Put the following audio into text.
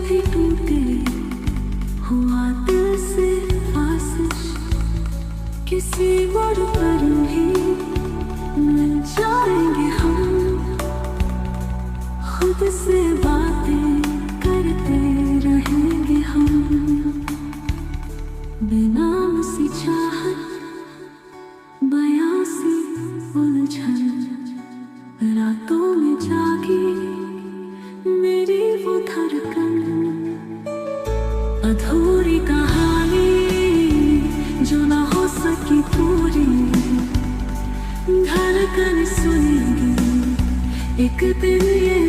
भी टूटे हुआ दिल से आशीष किसी मोड़ पर भी मिल जाएंगे हम। खुद से बातें करते रहेंगे हम। बेनाम सी चाहत, बयां सी उलझन, रातों में जागी मेरी वो धड़कन। अधूरी कहानी जो ना हो सकी पूरी, धड़कन सुनेगी एक दिन ये